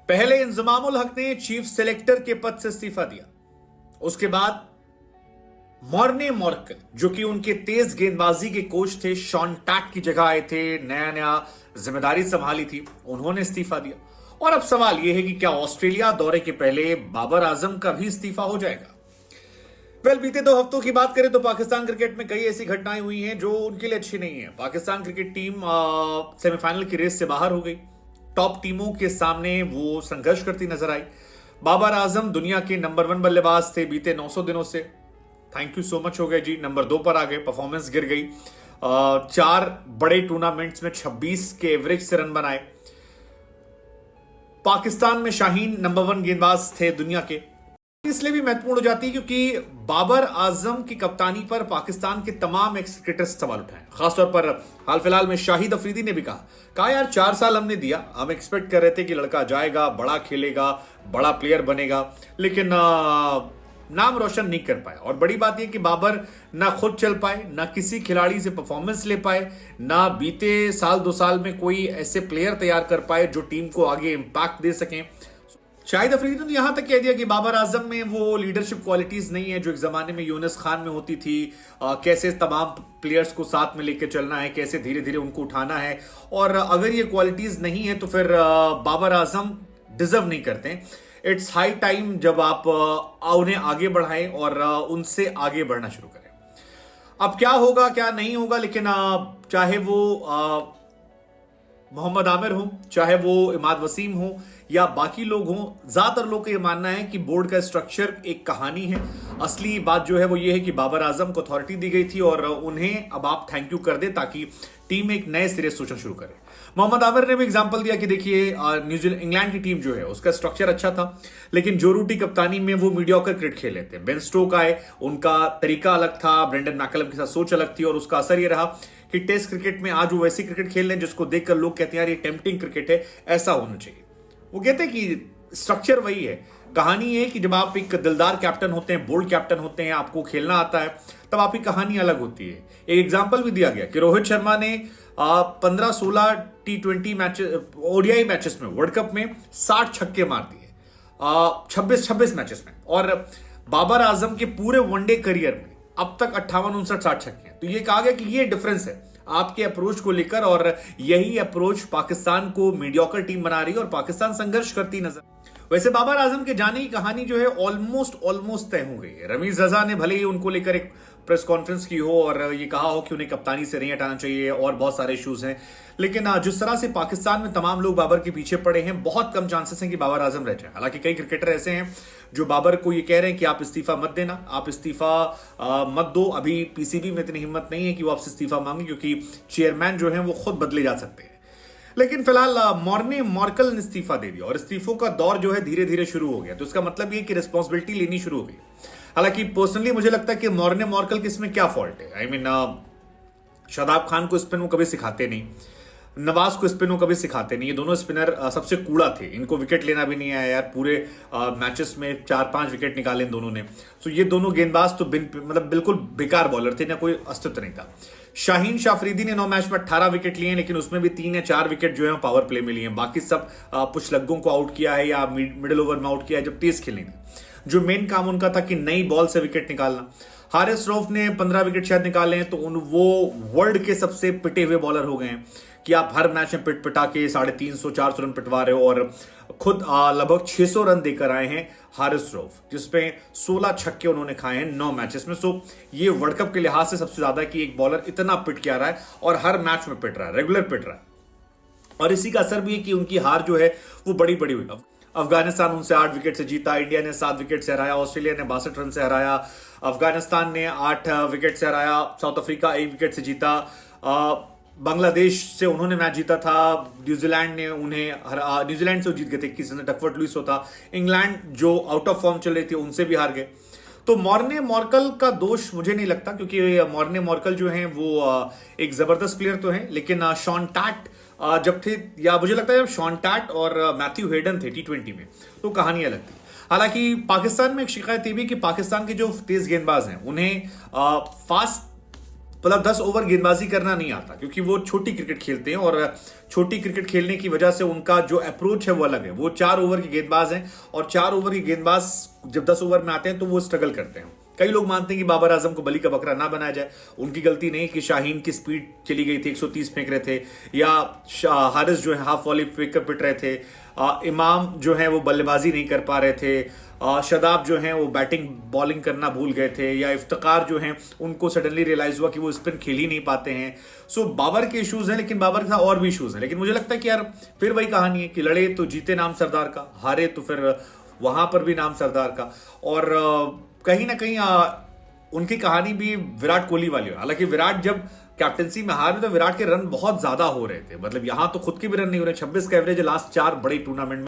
पहले इंजमामुल हक ने चीफ सेलेक्टर के पद से इस्तीफा दिया। उसके बाद मॉर्ने मॉर्कल, जो कि उनके तेज गेंदबाजी के कोच थे, शॉन टैट की जगह आए थे, नया नया जिम्मेदारी संभाली थी, उन्होंने इस्तीफा दिया। और अब सवाल यह है कि क्या ऑस्ट्रेलिया दौरे के पहले बाबर आजम का भी इस्तीफा हो जाएगा? बीते 2 हफ्तों की बात करें तो पाकिस्तान क्रिकेट में कई ऐसी घटनाएं हुई हैं जो उनके लिए अच्छी नहीं है। पाकिस्तान क्रिकेट टीम सेमीफाइनल की रेस से बाहर हो गई। टॉप टीमों के सामने वो संघर्ष करती नजर आई। बाबर आजम दुनिया के नंबर 1 बल्लेबाज थे बीते 900 दिनों से। थैंक यू सो मच हो गए जी, नंबर 2 पर आ गए, परफॉर्मेंस गिर गई। 4 बड़े टूर्नामेंट्स में 26 के एवरेज से रन बनाए। पाकिस्तान में शाहीन नंबर 1 गेंदबाज थे दुनिया के। इसलिए भी महत्वपूर्ण हो जाती है क्योंकि बाबर आजम की कप्तानी पर पाकिस्तान के तमाम एक्स क्रिकेटर्स सवाल उठाए। खासतौर पर हाल फिलहाल में शाहिद अफरीदी ने भी कहा यार 4 साल हमने दिया, हम एक्सपेक्ट कर रहे थे कि लड़का जाएगा, बड़ा खेलेगा, बड़ा प्लेयर बनेगा, लेकिन नाम रोशन नहीं कर पाया। और बड़ी बात यह कि बाबर ना खुद चल पाए, ना किसी खिलाड़ी से परफॉर्मेंस ले पाए, ना बीते 1-2 साल में कोई ऐसे प्लेयर तैयार कर पाए जो टीम को आगे इंपैक्ट दे सकें। शाहिद अफरीदी ने यहां तक कह दिया कि बाबर आजम में वो लीडरशिप क्वालिटीज नहीं है जो एक जमाने में यूनुस खान में होती थी। कैसे तमाम प्लेयर्स को साथ में लेकर चलना है, कैसे धीरे धीरे उनको उठाना है, और अगर ये क्वालिटीज नहीं है तो फिर बाबर आजम डिजर्व नहीं करते। इट्स हाई टाइम जब आप उन्हें आगे बढ़ाएं और उनसे आगे बढ़ना शुरू करें। अब क्या होगा क्या नहीं होगा, लेकिन चाहे वो मोहम्मद आमिर हो, चाहे वो इमाद वसीम हो या बाकी लोग हों, ज्यादातर लोग का यह मानना है कि बोर्ड का स्ट्रक्चर एक कहानी है। असली बात जो है वो ये है कि बाबर आजम को अथॉरिटी दी गई थी और उन्हें अब आप थैंक यू कर दे ताकि टीम एक नए सिरे से सोचना शुरू करे। मोहम्मद आमिर ने भी एग्जांपल दिया कि देखिए न्यूजीलैंड इंग्लैंड की टीम जो है उसका स्ट्रक्चर अच्छा था, लेकिन जो रूट की कप्तानी में वो मीडियोकर क्रिकेट खेल लेते हैं। बेन स्टोक आए, उनका तरीका अलग था, ब्रेंडन मैकलम के साथ सोच अलग थी, और उसका असर ये रहा कि टेस्ट क्रिकेट में आज वो वैसी क्रिकेट खेल रहे हैं जिसको देखकर लोग कहते हैं यार ये टेम्पटिंग क्रिकेट है, ऐसा होना चाहिए। वो कहते हैं कि स्ट्रक्चर वही है। कहानी ये कि जब आप एक दिलदार कैप्टन होते हैं, बोल्ड कैप्टन होते हैं, आपको खेलना आता है, तब आपकी कहानी अलग होती है। एक एग्जांपल भी दिया गया कि रोहित शर्मा ने 15-16 T20 मैच ओडीआई मैचेस में वर्ल्ड कप में 60 छक्के मार दिए 26 मैचेस में, और बाबर आजम के पूरे वनडे करियर में अब तक 58-59-60 छक्के हैं। तो ये कहा गया कि ये डिफरेंस है आपके अप्रोच को लेकर, और यही अप्रोच पाकिस्तान को मीडियोकर टीम बना रही है और पाकिस्तान संघर्ष करती नजर। वैसे बाबर आजम के जाने की कहानी जो है ऑलमोस्ट तय हो गई है। रमीज रजा ने भले ही उनको लेकर एक प्रेस कॉन्फ्रेंस की हो और ये कहा हो कि उन्हें कप्तानी से नहीं हटाना चाहिए और बहुत सारे इश्यूज हैं, लेकिन जिस तरह से पाकिस्तान में तमाम लोग बाबर के पीछे पड़े हैं, बहुत कम चांसेस हैं कि बाबर आजम रह जाए। हालांकि कई क्रिकेटर ऐसे हैं जो बाबर को ये कह रहे हैं कि आप इस्तीफा मत देना, आप इस्तीफा मत दो। अभी पीसीबी में इतनी हिम्मत नहीं है कि वो आपसे इस्तीफा मांगे, क्योंकि चेयरमैन जो है वो खुद बदले जा सकते हैं। लेकिन फिलहाल मॉर्ने मॉर्कल ने इस्तीफा दे दिया और इस्तीफों का दौर जो है धीरे धीरे शुरू हो गया। तो इसका मतलब ये कि रिस्पॉन्सिबिलिटी लेनी शुरू हो गई। हालांकि पर्सनली मुझे लगता है कि मॉर्ने मॉर्कल के इसमें क्या फॉल्ट है। आई मीन शादाब खान को स्पिन वो कभी सिखाते नहीं, नवाज को स्पिन वो कभी सिखाते नहीं। ये दोनों स्पिनर सबसे कूड़ा थे, इनको विकेट लेना भी नहीं आया यार। पूरे मैचेस में 4-5 विकेट निकाले इन दोनों ने। तो ये दोनों गेंदबाज तो मतलब बिल्कुल बेकार बॉलर थे, ना कोई अस्तित्व नहीं था। शाहीन शाफरीदी ने 9 मैच में 18 विकेट लिए, लेकिन उसमें भी 3 या 4 विकेट जो है पावर प्ले में लिए हैं। बाकी सब पुछलग्गों को आउट किया है या मिडिल ओवर में आउट किया है जब टेस्ट खेलनी थी। जो मेन काम उनका था कि नई बॉल से विकेट निकालना। हारिस रऊफ ने 15 विकेट शायद निकाले हैं, तो वो वर्ल्ड के सबसे पिटे हुए बॉलर हो गए हैं कि आप हर मैच में पिटा के 350-400 रन पिटवा रहे हो, और खुद लगभग 600 रन देकर आए हैं हारिस रऊफ, जिसमें 16 छक्के उन्होंने खाए हैं 9 मैचेस में। सो ये वर्ल्ड कप के लिहाज से सबसे ज्यादा कि एक बॉलर इतना पिट के आ रहा है और हर मैच में पिट रहा है, रेगुलर पिट रहा है। और इसी का असर भी है कि उनकी हार जो है वो बड़ी बड़ी हुई। अफगानिस्तान उनसे 8 विकेट से जीता, इंडिया ने 7 विकेट से हराया, ऑस्ट्रेलिया ने 62 रन से हराया, अफगानिस्तान ने 8 विकेट से हराया, साउथ अफ्रीका 1 विकेट से जीता, बांग्लादेश से उन्होंने मैच जीता था, न्यूजीलैंड ने उन्हें न्यूजीलैंड से जीत गए थे 21 रन, डकवर्थ लुइस होता, इंग्लैंड जो आउट ऑफ फॉर्म चल रही थी उनसे भी हार गए। तो मॉर्ने मॉर्कल का दोष मुझे नहीं लगता, क्योंकि मॉर्ने मॉर्कल जो हैं वो एक जबरदस्त प्लेयर तो हैं, लेकिन शॉन टैट जब थे, या मुझे लगता है जब शॉन टैट और मैथ्यू हेडन थे T20 में, तो कहानी अलग थी। हालांकि पाकिस्तान में एक शिकायत ये भी कि पाकिस्तान के जो तेज गेंदबाज हैं उन्हें फास्ट मतलब 10 ओवर गेंदबाजी करना नहीं आता, क्योंकि वो छोटी क्रिकेट खेलते हैं और छोटी क्रिकेट खेलने की वजह से उनका जो अप्रोच है वो अलग है। वो 4 ओवर के गेंदबाज हैं और 4 ओवर के गेंदबाज जब 10 ओवर में आते हैं तो वो स्ट्रगल करते हैं। कई लोग मानते हैं कि बाबर आजम को बली का बकरा ना बनाया जाए, उनकी गलती नहीं कि शाहीन की स्पीड चली गई थी, 130 फेंक रहे थे, या हारिस जो है हाफ वॉली फेंक कर पिट रहे थे, इमाम जो है वो बल्लेबाजी नहीं कर पा रहे थे, शदाब जो है वो बैटिंग बॉलिंग करना भूल गए थे, या इफ्तिकार जो हैं उनको सडनली रियलाइज हुआ कि वो स्पिन खेल ही नहीं पाते हैं। सो बाबर के इश्यूज हैं, लेकिन बाबर के साथ और भी इश्यूज हैं। लेकिन मुझे लगता है कि यार फिर वही कहानी है कि लड़े तो जीते नाम सरदार का, हारे तो फिर वहां पर भी नाम सरदार का। और कहीं ना कहीं उनकी कहानी भी विराट कोहली वाली है। हालांकि विराट जब कैप्टनसी में हार तो विराट के रन बहुत ज्यादा हो रहे थे, मतलब यहां तो खुद के भी रन नहीं हो रहे। 26 का एवरेज लास्ट 4 बड़े टूर्नामेंट में।